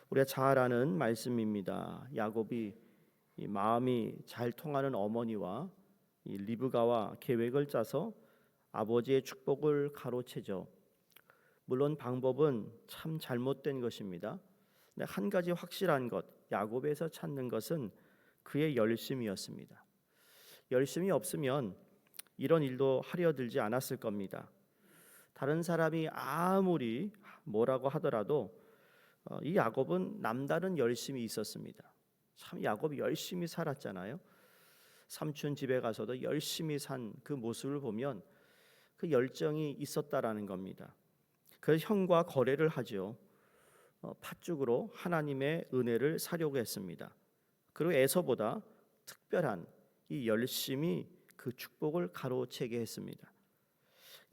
우리가 잘 아는 말씀입니다. 야곱이 이 마음이 잘 통하는 어머니와 이 리브가와 계획을 짜서 아버지의 축복을 가로채죠. 물론 방법은 참 잘못된 것입니다. 근데 한 가지 확실한 것, 야곱에서 찾는 것은 그의 열심이었습니다. 열심이 없으면 이런 일도 하려 들지 않았을 겁니다. 다른 사람이 아무리 뭐라고 하더라도 이 야곱은 남다른 열심이 있었습니다. 참 야곱이 열심히 살았잖아요. 삼촌 집에 가서도 열심히 산 그 모습을 보면 그 열정이 있었다라는 겁니다. 그래서 형과 거래를 하죠. 팥죽으로 하나님의 은혜를 사려고 했습니다. 그리고 에서보다 특별한 이 열심이 그 축복을 가로채게 했습니다.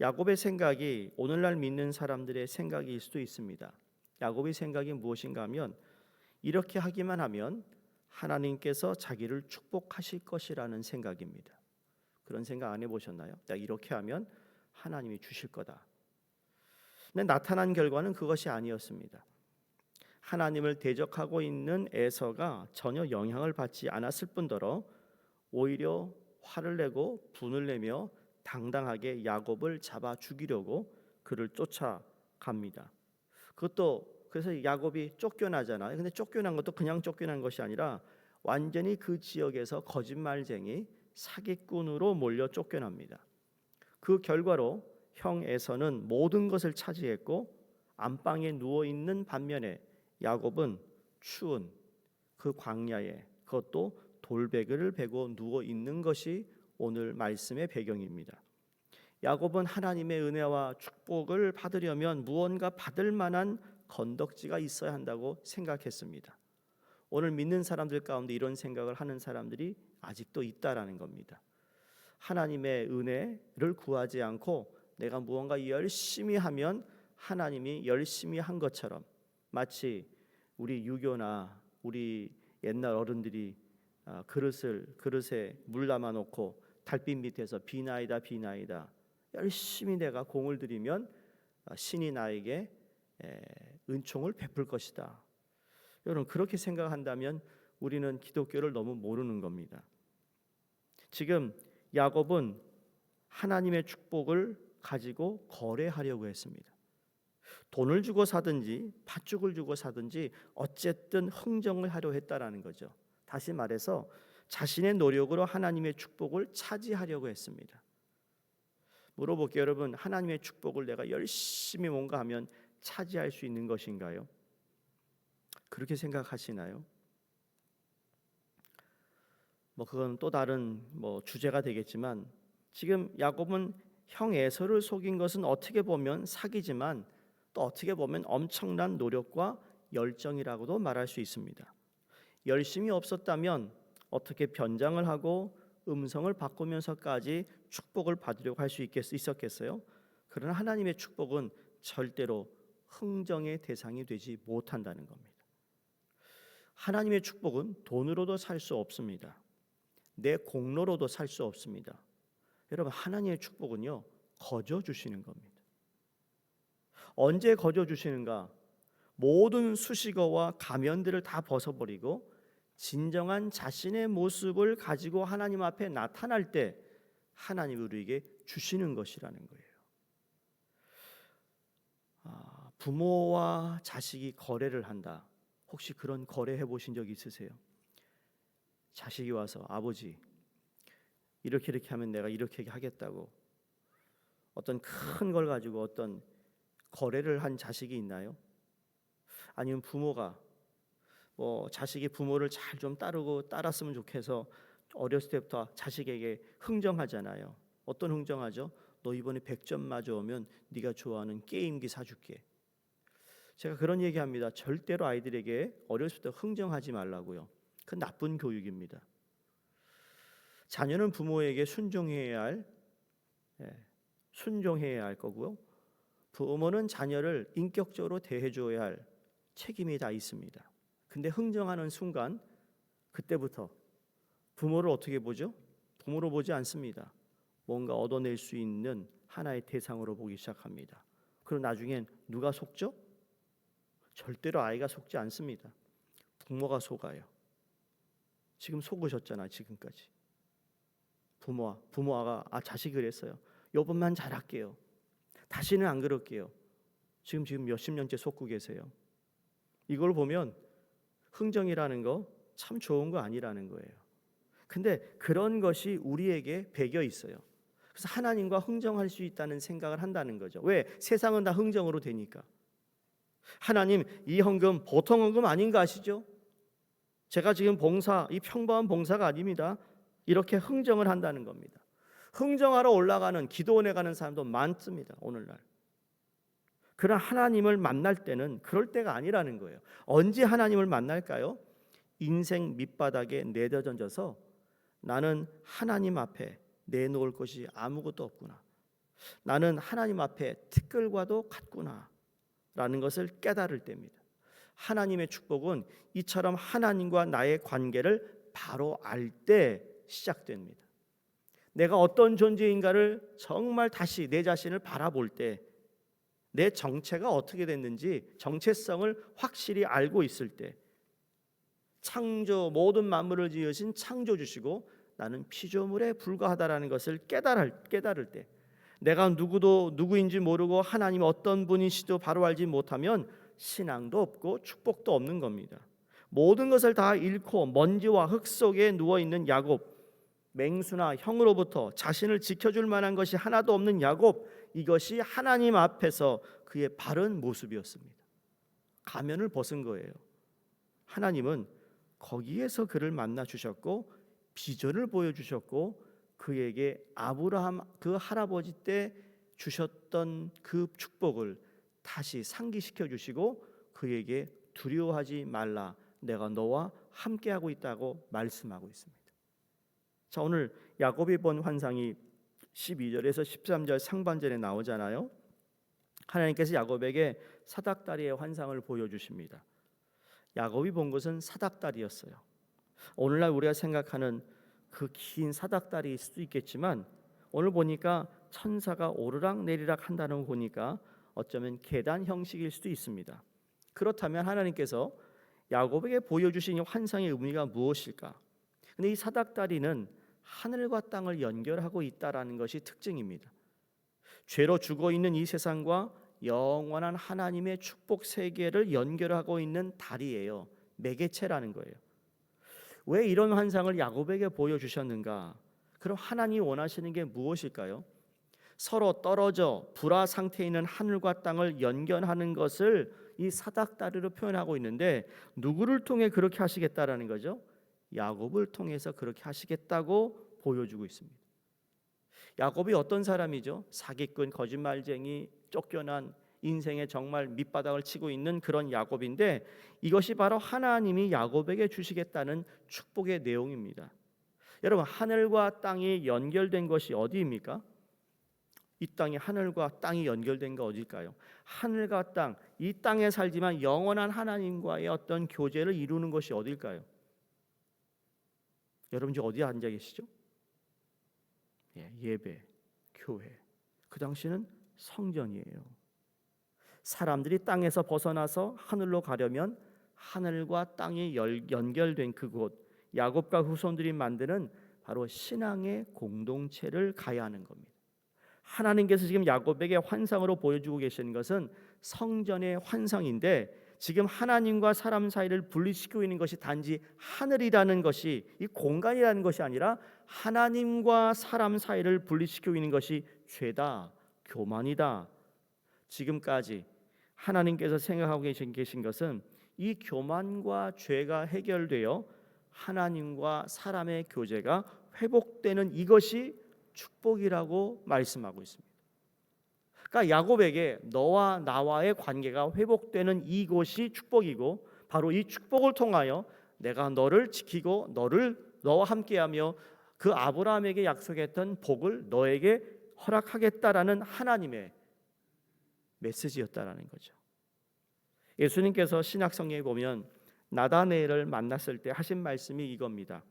야곱의 생각이 오늘날 믿는 사람들의 생각일 수도 있습니다. 야곱의 생각이 무엇인가 하면 이렇게 하기만 하면 하나님께서 자기를 축복하실 것이라는 생각입니다. 그런 생각 안 해보셨나요? 내가 이렇게 하면 하나님이 주실 거다. 근데 나타난 결과는 그것이 아니었습니다. 하나님을 대적하고 있는 에서가 전혀 영향을 받지 않았을 뿐더러 오히려 화를 내고 분을 내며 당당하게 야곱을 잡아 죽이려고 그를 쫓아갑니다. 그것도 그래서 야곱이 쫓겨나잖아요. 근데 쫓겨난 것도 그냥 쫓겨난 것이 아니라 완전히 그 지역에서 거짓말쟁이 사기꾼으로 몰려 쫓겨납니다. 그 결과로 형 에서는 모든 것을 차지했고 안방에 누워 있는 반면에 야곱은 추운 그 광야에 그것도 돌베개를 베고 누워 있는 것이 오늘 말씀의 배경입니다. 야곱은 하나님의 은혜와 축복을 받으려면 무언가 받을 만한 건덕지가 있어야 한다고 생각했습니다. 오늘 믿는 사람들 가운데 이런 생각을 하는 사람들이 아직도 있다라는 겁니다. 하나님의 은혜를 구하지 않고 내가 무언가 열심히 하면 하나님이 열심히 한 것처럼, 마치 우리 유교나 우리 옛날 어른들이 그릇에 물 담아 놓고 달빛 밑에서 비나이다 비나이다 열심히 내가 공을 들이면 신이 나에게 은총을 베풀 것이다. 여러분, 그렇게 생각한다면 우리는 기독교를 너무 모르는 겁니다. 지금 야곱은 하나님의 축복을 가지고 거래하려고 했습니다. 돈을 주고 사든지 팥죽을 주고 사든지 어쨌든 흥정을 하려 했다라는 거죠. 다시 말해서 자신의 노력으로 하나님의 축복을 차지하려고 했습니다. 물어볼게요. 여러분, 하나님의 축복을 내가 열심히 뭔가 하면 차지할 수 있는 것인가요? 그렇게 생각하시나요? 그건 또 다른 주제가 되겠지만, 지금 야곱은 형 에서를 속인 것은 어떻게 보면 사기지만 또 어떻게 보면 엄청난 노력과 열정이라고도 말할 수 있습니다. 열심이 없었다면 어떻게 변장을 하고 음성을 바꾸면서까지 축복을 받으려고 할 수 있었겠어요? 그러나 하나님의 축복은 절대로 흥정의 대상이 되지 못한다는 겁니다. 하나님의 축복은 돈으로도 살 수 없습니다. 내 공로로도 살 수 없습니다. 여러분, 하나님의 축복은요, 거저 주시는 겁니다. 언제 거저 주시는가? 모든 수식어와 가면들을 다 벗어버리고 진정한 자신의 모습을 가지고 하나님 앞에 나타날 때 하나님이 우리에게 주시는 것이라는 거예요. 부모와 자식이 거래를 한다. 혹시 그런 거래 해보신 적 있으세요? 자식이 와서 아버지 이렇게 하면 내가 이렇게 하겠다고 어떤 큰 걸 가지고 어떤 거래를 한 자식이 있나요? 아니면 부모가 자식이 부모를 잘 좀 따랐으면 좋겠어 어렸을 때부터 자식에게 흥정하잖아요. 어떤 흥정하죠? 너 이번에 100점 맞아오면 네가 좋아하는 게임기 사줄게. 제가 그런 얘기합니다. 절대로 아이들에게 어렸을 때 흥정하지 말라고요. 그건 나쁜 교육입니다. 자녀는 부모에게 순종해야 할 거고요. 부모는 자녀를 인격적으로 대해줘야 할 책임이 다 있습니다. 근데 흥정하는 순간 그때부터 부모를 어떻게 보죠? 부모로 보지 않습니다. 뭔가 얻어낼 수 있는 하나의 대상으로 보기 시작합니다. 그리고 나중엔 누가 속죠? 절대로 아이가 속지 않습니다. 부모가 속아요. 지금 속으셨잖아. 지금까지 부모가 자식이 그랬어요. 요번만 잘할게요. 다시는 안 그럴게요. 지금 몇십 년째 속고 계세요. 이걸 보면 흥정이라는 거 참 좋은 거 아니라는 거예요. 근데 그런 것이 우리에게 배겨 있어요. 그래서 하나님과 흥정할 수 있다는 생각을 한다는 거죠. 왜? 세상은 다 흥정으로 되니까. 하나님, 이 헌금 보통 헌금 아닌 거 아시죠? 제가 지금 이 평범한 봉사가 아닙니다. 이렇게 흥정을 한다는 겁니다. 흥정하러 올라가는 기도원에 가는 사람도 많습니다. 오늘날. 그러나 하나님을 만날 때는 그럴 때가 아니라는 거예요. 언제 하나님을 만날까요? 인생 밑바닥에 내려던져서 나는 하나님 앞에 내놓을 것이 아무것도 없구나. 나는 하나님 앞에 티끌과도 같구나 라는 것을 깨달을 때입니다. 하나님의 축복은 이처럼 하나님과 나의 관계를 바로 알 때 시작됩니다. 내가 어떤 존재인가를 정말 다시 내 자신을 바라볼 때, 내 정체가 어떻게 됐는지 정체성을 확실히 알고 있을 때, 모든 만물을 지으신 창조주시고 나는 피조물에 불과하다라는 것을 깨달을 때, 내가 누구인지 모르고 하나님 어떤 분이시도 바로 알지 못하면 신앙도 없고 축복도 없는 겁니다. 모든 것을 다 잃고 먼지와 흙 속에 누워있는 야곱, 맹수나 형으로부터 자신을 지켜줄 만한 것이 하나도 없는 야곱, 이것이 하나님 앞에서 그의 바른 모습이었습니다. 가면을 벗은 거예요. 하나님은 거기에서 그를 만나 주셨고 비전을 보여주셨고 그에게 아브라함 그 할아버지 때 주셨던 그 축복을 다시 상기시켜 주시고 그에게 두려워하지 말라, 내가 너와 함께하고 있다고 말씀하고 있습니다. 자, 오늘 야곱이 본 환상이 12절에서 13절 상반절에 나오잖아요. 하나님께서 야곱에게 사닥다리의 환상을 보여주십니다. 야곱이 본 것은 사닥다리였어요. 오늘날 우리가 생각하는 그 긴 사닥다리일 수도 있겠지만 오늘 보니까 천사가 오르락 내리락 한다는 거 보니까 어쩌면 계단 형식일 수도 있습니다. 그렇다면 하나님께서 야곱에게 보여주신 이 환상의 의미가 무엇일까? 근데 이 사닥다리는 하늘과 땅을 연결하고 있다라는 것이 특징입니다. 죄로 죽어있는 이 세상과 영원한 하나님의 축복 세계를 연결하고 있는 다리예요. 매개체라는 거예요. 왜 이런 환상을 야곱에게 보여주셨는가? 그럼 하나님이 원하시는 게 무엇일까요? 서로 떨어져 불화 상태에 있는 하늘과 땅을 연결하는 것을 이 사닥다리로 표현하고 있는데 누구를 통해 그렇게 하시겠다라는 거죠? 야곱을 통해서 그렇게 하시겠다고 보여주고 있습니다. 야곱이 어떤 사람이죠? 사기꾼, 거짓말쟁이, 쫓겨난 인생에 정말 밑바닥을 치고 있는 그런 야곱인데 이것이 바로 하나님이 야곱에게 주시겠다는 축복의 내용입니다. 여러분, 하늘과 땅이 연결된 것이 어디입니까? 이 땅이 하늘과 땅이 연결된 거 어딜까요? 하늘과 땅, 이 땅에 살지만 영원한 하나님과의 어떤 교제를 이루는 것이 어딜까요? 여러분 지금 어디에 앉아 계시죠? 예배, 교회. 그 당시는 성전이에요. 사람들이 땅에서 벗어나서 하늘로 가려면 하늘과 땅이 연결된 그곳, 야곱과 후손들이 만드는 바로 신앙의 공동체를 가야 하는 겁니다. 하나님께서 지금 야곱에게 환상으로 보여주고 계시는 것은 성전의 환상인데 지금 하나님과 사람 사이를 분리시키고 있는 것이 단지 하늘이라는 것이, 이 공간이라는 것이 아니라 하나님과 사람 사이를 분리시키고 있는 것이 죄다, 교만이다. 지금까지 하나님께서 생각하고 계신 것은 이 교만과 죄가 해결되어 하나님과 사람의 교제가 회복되는 이것이 축복이라고 말씀하고 있습니다. 그러니까 야곱에게 너와 나와의 관계가 회복되는 이곳이 축복이고 바로 이 축복을 통하여 내가 너를 지키고 너와 함께하며 그 아브라함에게 약속했던 복을 너에게 허락하겠다라는 하나님의 메시지였다라는 거죠. 예수님께서 신약성경에 보면 나다네엘을 만났을 때 하신 말씀이 이겁니다.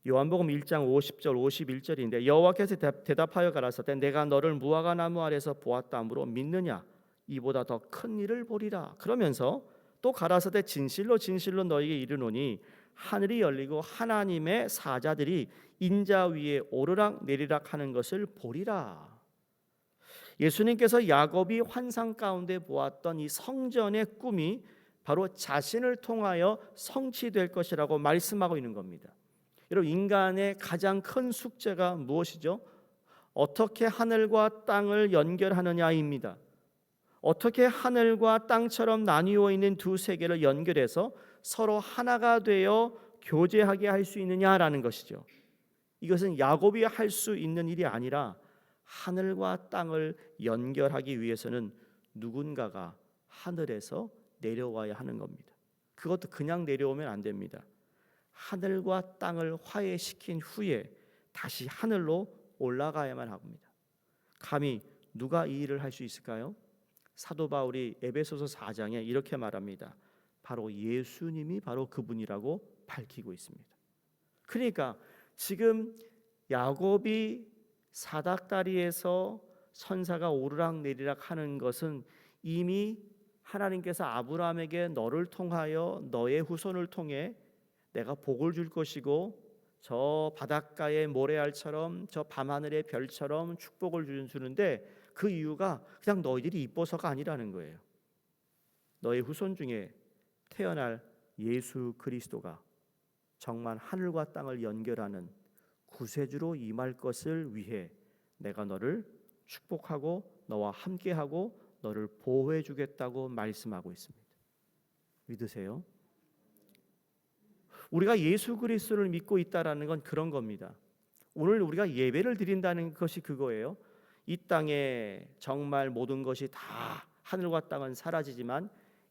요한복음 1장 50절 51절인데 여호와께서 대답하여 가라사대 내가 너를 무화과 나무 아래서 보았다므로 믿느냐? 이보다 더 큰 일을 보리라. 그러면서 또 가라사대 진실로 진실로 너희에게 이르노니 하늘이 열리고 하나님의 사자들이 인자 위에 오르락 내리락 하는 것을 보리라. 예수님께서 야곱이 환상 가운데 보았던 이 성전의 꿈이 바로 자신을 통하여 성취될 것이라고 말씀하고 있는 겁니다. 여러분, 인간의 가장 큰 숙제가 무엇이죠? 어떻게 하늘과 땅을 연결하느냐입니다. 어떻게 하늘과 땅처럼 나뉘어 있는 두 세계를 연결해서 서로 하나가 되어 교제하게 할 수 있느냐라는 것이죠. 이것은 야곱이 할 수 있는 일이 아니라 하늘과 땅을 연결하기 위해서는 누군가가 하늘에서 내려와야 하는 겁니다. 그것도 그냥 내려오면 안 됩니다. 하늘과 땅을 화해시킨 후에 다시 하늘로 올라가야만 합니다. 감히 누가 이 일을 할 수 있을까요? 사도 바울이 에베소서 4장에 이렇게 말합니다. 바로 예수님이 바로 그분이라고 밝히고 있습니다. 그러니까 지금 야곱이 사닥다리에서 선사가 오르락내리락 하는 것은 이미 하나님께서 아브라함에게 너를 통하여 너의 후손을 통해 내가 복을 줄 것이고 저 바닷가의 모래알처럼 저 밤하늘의 별처럼 축복을 주는데 그 이유가 그냥 너희들이 이뻐서가 아니라는 거예요. 너의 후손 중에 태어날 예수 그리스도가 정말 하늘과 땅을 연결하는 구세주로 임할 것을 위해 내가 너를 축복하고 너와 함께하고 너를 보호해 주겠다고 말씀하고 있습니다. 믿으세요? 우리가 예수 그리스도를 믿고 있다라는 건 그런 겁니다. 오늘 우리가 예배를 드린다는 것이 그거예요. 이 땅에 정말 모든 것이 다 하늘과 땅은 사라지지만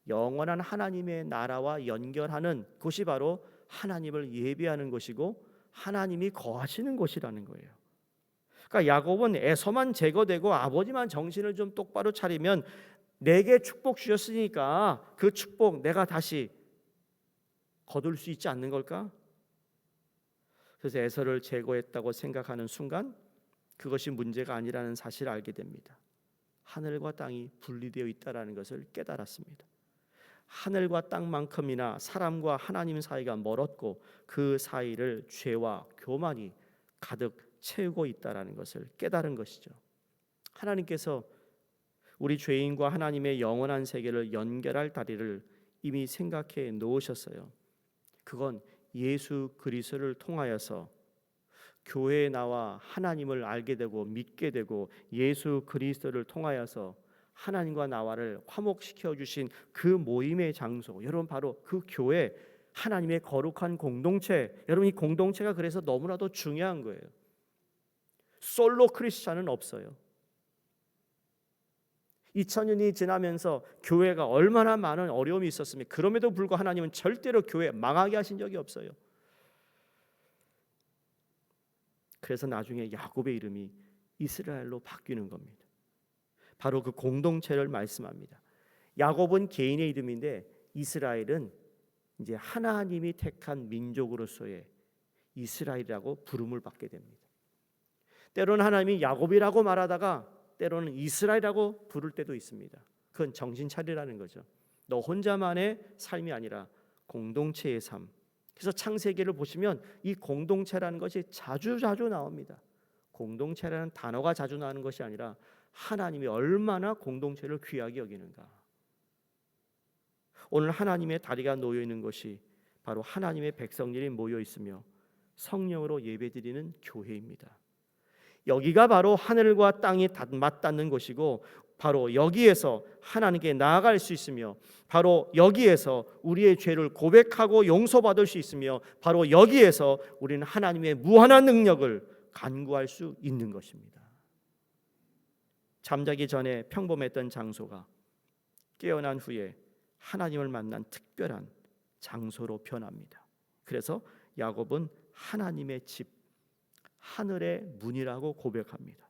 영원한 하나님의 나라와 연결하는 곳이 바로 하나님을 예배하는 것이고 하나님이 거하시는 곳이라는 거예요. 그러니까 야곱은 에서만 제거되고 아버지만 정신을 좀 똑바로 차리면 내게 축복 주셨으니까 그 축복 내가 다시 거둘 수 있지 않는 걸까? 그래서 에서를 제거했다고 생각하는 순간 그것이 문제가 아니라는 사실을 알게 됩니다. 하늘과 땅이 분리되어 있다는 것을 깨달았습니다. 하늘과 땅만큼이나 사람과 하나님 사이가 멀었고 그 사이를 죄와 교만이 가득 채우고 있다는 것을 깨달은 것이죠. 하나님께서 우리 죄인과 하나님의 영원한 세계를 연결할 다리를 이미 생각해 놓으셨어요. 그건 예수 그리스도를 통하여서 교회에 나와 하나님을 알게 되고 믿게 되고 예수 그리스도를 통하여서 하나님과 나와를 화목시켜 주신 그 모임의 장소, 여러분 바로 그 교회, 하나님의 거룩한 공동체. 여러분 이 공동체가 그래서 너무나도 중요한 거예요. 솔로 크리스찬은 없어요. 2000년이 지나면서 교회가 얼마나 많은 어려움이 있었으면 그럼에도 불구하고 하나님은 절대로 교회 망하게 하신 적이 없어요. 그래서 나중에 야곱의 이름이 이스라엘로 바뀌는 겁니다. 바로 그 공동체를 말씀합니다. 야곱은 개인의 이름인데 이스라엘은 이제 하나님이 택한 민족으로서의 이스라엘이라고 부름을 받게 됩니다. 때로는 하나님이 야곱이라고 말하다가 때로는 이스라엘이라고 부를 때도 있습니다. 그건 정신 차리라는 거죠. 너 혼자만의 삶이 아니라 공동체의 삶. 그래서 창세기를 보시면 이 공동체라는 것이 자주 나옵니다. 공동체라는 단어가 자주 나오는 것이 아니라 하나님이 얼마나 공동체를 귀하게 여기는가. 오늘 하나님의 다리가 놓여 있는 것이 바로 하나님의 백성들이 모여 있으며 성령으로 예배드리는 교회입니다. 여기가 바로 하늘과 땅이 맞닿는 곳이고 바로 여기에서 하나님께 나아갈 수 있으며 바로 여기에서 우리의 죄를 고백하고 용서받을 수 있으며 바로 여기에서 우리는 하나님의 무한한 능력을 간구할 수 있는 것입니다. 잠자기 전에 평범했던 장소가 깨어난 후에 하나님을 만난 특별한 장소로 변합니다. 그래서 야곱은 하나님의 집, 하늘의 문이라고 고백합니다.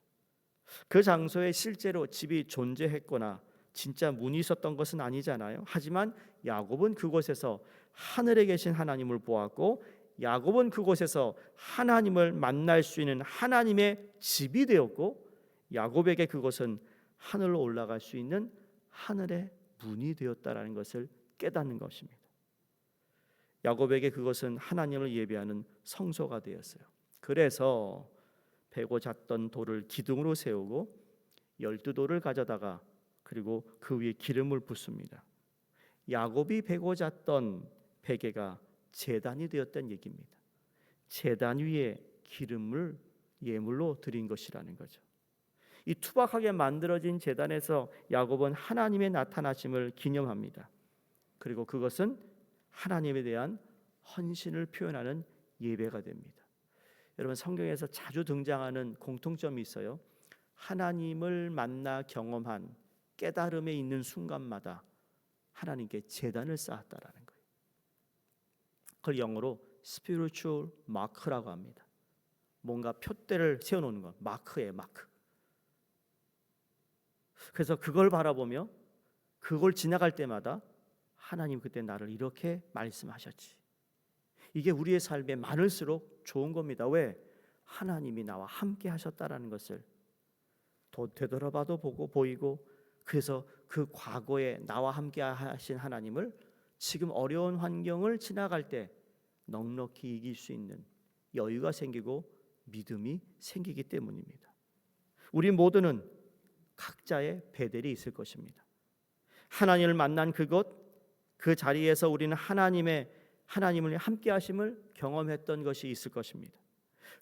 그 장소에 실제로 집이 존재했거나 진짜 문이 있었던 것은 아니잖아요. 하지만 야곱은 그곳에서 하늘에 계신 하나님을 보았고 야곱은 그곳에서 하나님을 만날 수 있는 하나님의 집이 되었고 야곱에게 그것은 하늘로 올라갈 수 있는 하늘의 문이 되었다라는 것을 깨닫는 것입니다. 야곱에게 그것은 하나님을 예배하는 성소가 되었어요. 그래서 베고 잤던 돌을 기둥으로 세우고 12돌을 가져다가 그리고 그 위에 기름을 붓습니다. 야곱이 베고 잤던 베개가 제단이 되었다는 얘기입니다. 제단 위에 기름을 예물로 드린 것이라는 거죠. 이 투박하게 만들어진 제단에서 야곱은 하나님의 나타나심을 기념합니다. 그리고 그것은 하나님에 대한 헌신을 표현하는 예배가 됩니다. 여러분, 성경에서 자주 등장하는 공통점이 있어요. 하나님을 만나 경험한 깨달음에 있는 순간마다 하나님께 제단을 쌓았다라는 거예요. 그걸 영어로 spiritual mark라고 합니다. 뭔가 표대를 세워놓는 것, 마크예요, 마크. 그래서 그걸 바라보며 그걸 지나갈 때마다 하나님 그때 나를 이렇게 말씀하셨지. 이게 우리의 삶에 많을수록 좋은 겁니다. 왜? 하나님이 나와 함께 하셨다라는 것을 되돌아봐도 보고 보이고, 그래서 그 과거에 나와 함께 하신 하나님을 지금 어려운 환경을 지나갈 때 넉넉히 이길 수 있는 여유가 생기고 믿음이 생기기 때문입니다. 우리 모두는 각자의 베델이 있을 것입니다. 하나님을 만난 그곳, 그 자리에서 우리는 하나님을 함께 하심을 경험했던 것이 있을 것입니다.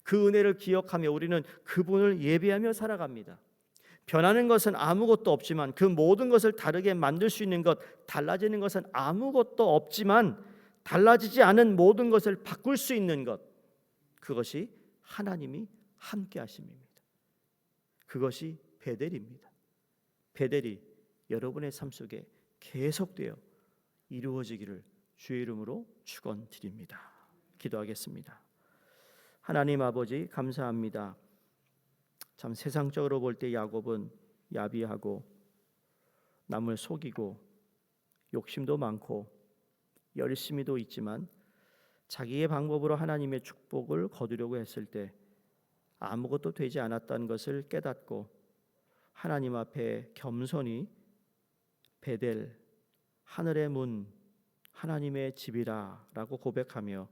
그 은혜를 기억하며 우리는 그분을 예배하며 살아갑니다. 변하는 것은 아무것도 없지만, 그 모든 것을 다르게 만들 수 있는 것, 달라지는 것은 아무것도 없지만 달라지지 않은 모든 것을 바꿀 수 있는 것, 그것이 하나님이 함께 하심입니다. 그것이 베델입니다. 베델이 여러분의 삶 속에 계속되어 이루어지기를 주의 이름으로 축원드립니다. 기도하겠습니다. 하나님 아버지, 감사합니다. 참 세상적으로 볼 때 야곱은 야비하고 남을 속이고 욕심도 많고 열심히도 있지만 자기의 방법으로 하나님의 축복을 거두려고 했을 때 아무것도 되지 않았다는 것을 깨닫고 하나님 앞에 겸손히 베델, 하늘의 문, 하나님의 집이라 라고 고백하며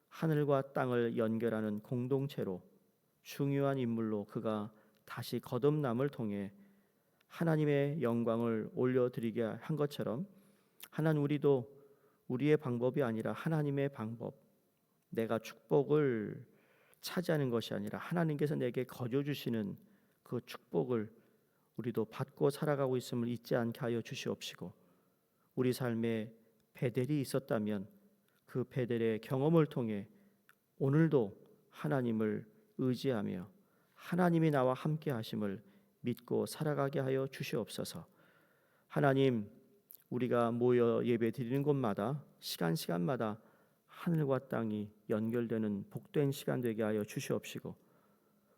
하늘과 땅을 연결하는 공동체로, 중요한 인물로 그가 다시 거듭남을 통해 하나님의 영광을 올려드리게 한 것처럼, 하나님, 우리도 우리의 방법이 아니라 하나님의 방법, 내가 축복을 차지하는 것이 아니라 하나님께서 내게 거저주시는 그 축복을 우리도 받고 살아가고 있음을 잊지 않게 하여 주시옵시고, 우리 삶에 베델이 있었다면 그 베델의 경험을 통해 오늘도 하나님을 의지하며 하나님이 나와 함께 하심을 믿고 살아가게 하여 주시옵소서. 하나님, 우리가 모여 예배 드리는 곳마다 시간마다 하늘과 땅이 연결되는 복된 시간 되게 하여 주시옵시고,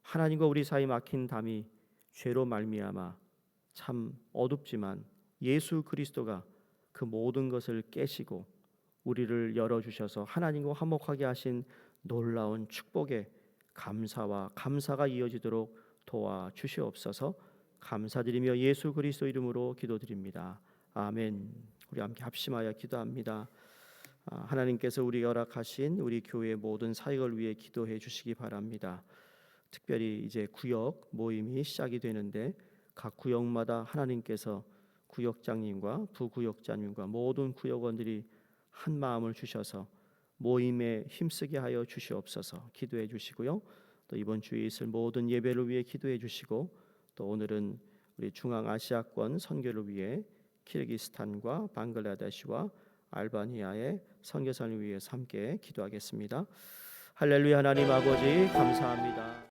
하나님과 우리 사이 막힌 담이 죄로 말미암아 참 어둡지만 예수 그리스도가 그 모든 것을 깨시고 우리를 열어주셔서 하나님과 화목하게 하신 놀라운 축복에 감사와 감사가 이어지도록 도와주시옵소서. 감사드리며 예수 그리스도 이름으로 기도드립니다. 아멘. 우리 함께 합심하여 기도합니다. 하나님께서 우리가 허락하신 우리 교회의 모든 사역을 위해 기도해 주시기 바랍니다. 특별히 이제 구역 모임이 시작이 되는데 각 구역마다 하나님께서 구역장님과 부구역장님과 모든 구역원들이 한 마음을 주셔서 모임에 힘쓰게 하여 주시옵소서. 기도해 주시고요. 또 이번 주에 있을 모든 예배를 위해 기도해 주시고, 또 오늘은 우리 중앙아시아권 선교를 위해 키르기스탄과 방글라데시와 알바니아의 선교사를 위해서 함께 기도하겠습니다. 할렐루야. 하나님 아버지 감사합니다.